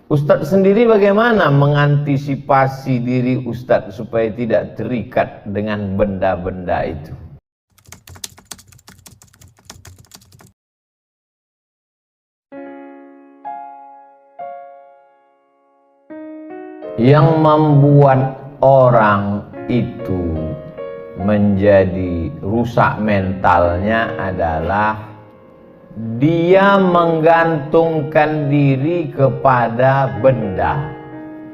Ustadz sendiri bagaimana mengantisipasi diri Ustadz supaya tidak terikat dengan benda-benda itu? Yang membuat orang itu menjadi rusak mentalnya adalah dia menggantungkan diri kepada benda.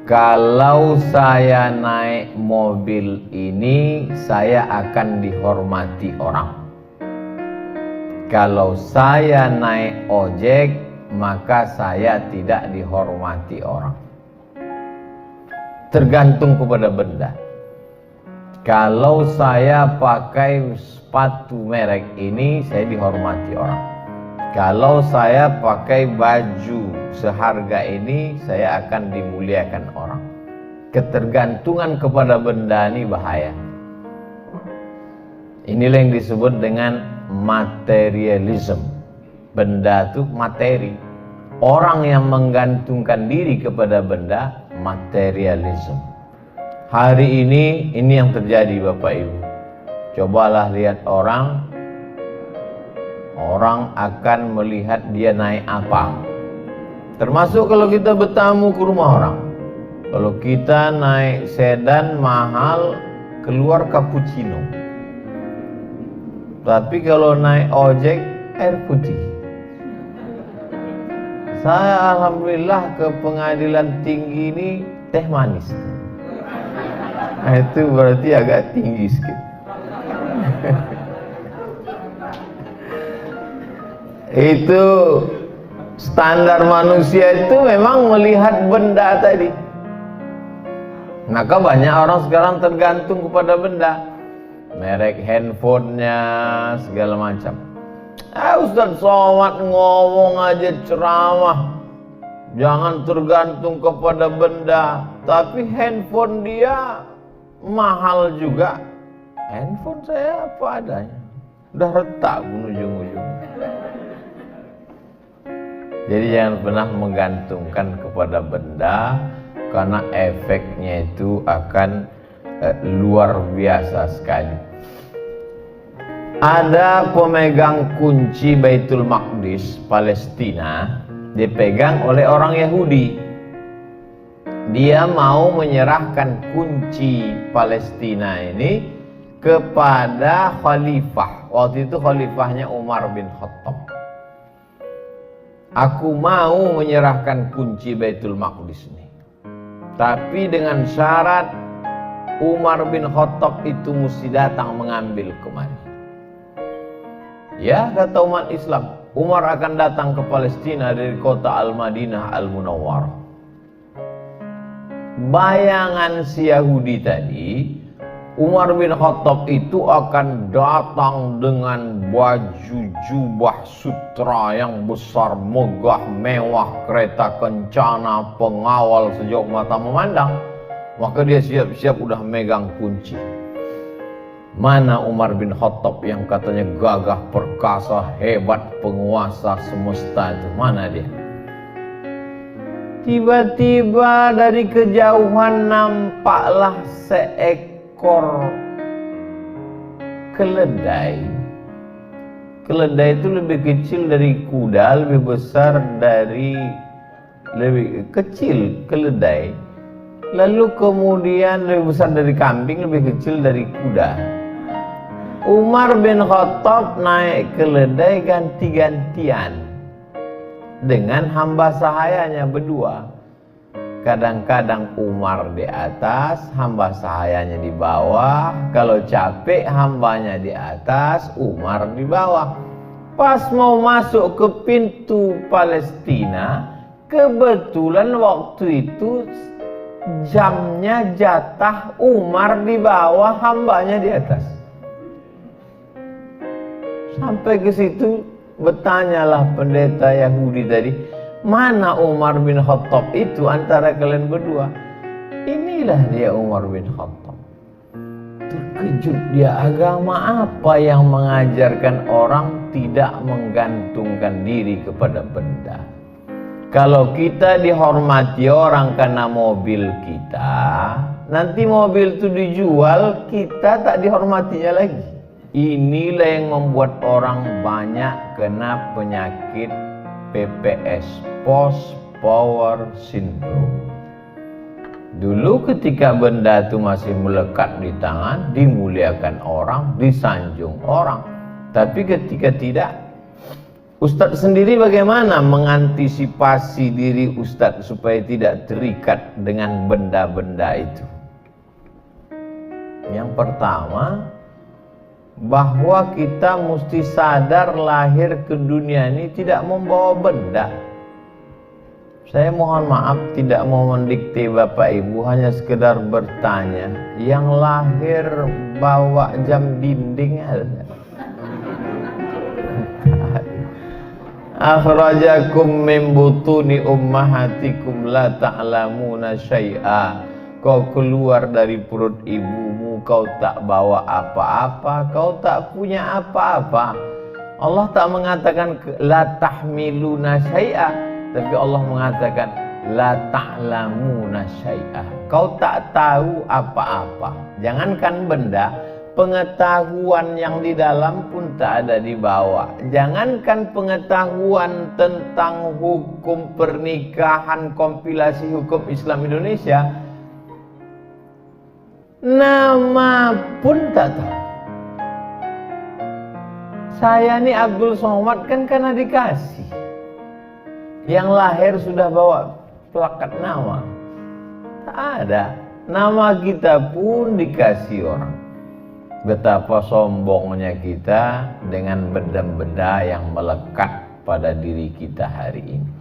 Kalau saya naik mobil ini, saya akan dihormati orang. Kalau saya naik ojek, maka saya tidak dihormati orang. Tergantung kepada benda. Kalau saya pakai sepatu merek ini, saya dihormati orang. Kalau saya pakai baju seharga ini, saya akan dimuliakan orang. Ketergantungan kepada benda ini bahaya. Inilah yang disebut dengan materialism. Benda itu materi. Orang yang menggantungkan diri kepada benda, materialism. Hari ini yang terjadi Bapak Ibu. Cobalah lihat orang akan melihat dia naik apa. Termasuk kalau kita bertamu ke rumah orang. Kalau kita naik sedan mahal, keluar cappuccino. Tapi kalau naik ojek, air putih. Saya alhamdulillah ke pengadilan tinggi ini teh manis. Nah, itu berarti agak tinggi sedikit. Itu standar manusia itu memang melihat benda tadi. Maka banyak orang sekarang tergantung kepada benda. Merek handphonenya segala macam. Ustaz Somad ngomong aja ceramah, jangan tergantung kepada benda. Tapi handphone dia mahal juga. Handphone saya apa adanya, udah retak ujung-ujung. Jadi jangan pernah menggantungkan kepada benda, karena efeknya itu akan luar biasa sekali. Ada pemegang kunci Baitul Maqdis Palestina, dipegang oleh orang Yahudi. Dia mau menyerahkan kunci Palestina ini kepada khalifah. Waktu itu khalifahnya Umar bin Khattab. Aku mau menyerahkan kunci Baitul Maqdis ini, tapi dengan syarat Umar bin Khattab itu mesti datang mengambil kemari. Ya, kata umat Islam, Umar akan datang ke Palestina dari kota Al-Madinah Al-Munawwarah. Bayangan si Yahudi tadi, Umar bin Khattab itu akan datang dengan baju jubah sutra yang besar, megah, mewah, kereta kencana, pengawal sejauh mata memandang. Maka dia siap-siap udah megang kunci. Mana Umar bin Khattab yang katanya gagah perkasa, hebat, penguasa semesta itu? Mana dia? Tiba-tiba dari kejauhan nampaklah seekor keledai. Keledai itu lebih kecil dari kuda, lebih besar dari, lebih kecil keledai. Lalu kemudian lebih besar dari kambing, lebih kecil dari kuda. Umar bin Khattab naik keledai ganti-gantian dengan hamba sahayanya berdua. Kadang-kadang Umar di atas, hamba sahayanya di bawah. Kalau capek, hambanya di atas, Umar di bawah. Pas mau masuk ke pintu Palestina, kebetulan waktu itu jamnya jatah Umar di bawah, hambanya di atas. Sampai ke situ bertanyalah pendeta Yahudi tadi, mana Umar bin Khattab itu antara kalian berdua? Inilah dia Umar bin Khattab. Terkejut dia, agama apa yang mengajarkan orang tidak menggantungkan diri kepada benda? Kalau kita dihormati orang karena mobil kita, nanti mobil itu dijual, kita tak dihormatinya lagi. Inilah yang membuat orang banyak kena penyakit PPS, Post Power Syndrome. Dulu ketika benda itu masih melekat di tangan, dimuliakan orang, disanjung orang. Tapi ketika tidak, Ustadz sendiri bagaimana mengantisipasi diri Ustadz supaya tidak terikat dengan benda-benda itu? Yang pertama, bahwa kita mesti sadar lahir ke dunia ini tidak membawa benda. Saya mohon maaf tidak mau mendikte Bapak Ibu, hanya sekedar bertanya, yang lahir bawa jam dinding ada? Akhrajakum min butuni ummahatikum la ta'lamuna syai'a. Kau keluar dari perut ibumu, kau tak bawa apa-apa, kau tak punya apa-apa. Allah tak mengatakan la tahmiluna syai'a, tapi Allah mengatakan la ta'lamuna syai'a. Kau tak tahu apa-apa. Jangankan benda, pengetahuan yang di dalam pun tak ada di bawah. Jangankan pengetahuan tentang hukum pernikahan, kompilasi hukum Islam Indonesia, nama pun tak tahu. Saya ini Abdul Somad kan karena dikasih. Yang lahir sudah bawa plakat nama. Tak ada. Nama kita pun dikasih orang. Betapa sombongnya kita dengan benda-benda yang melekat pada diri kita hari ini.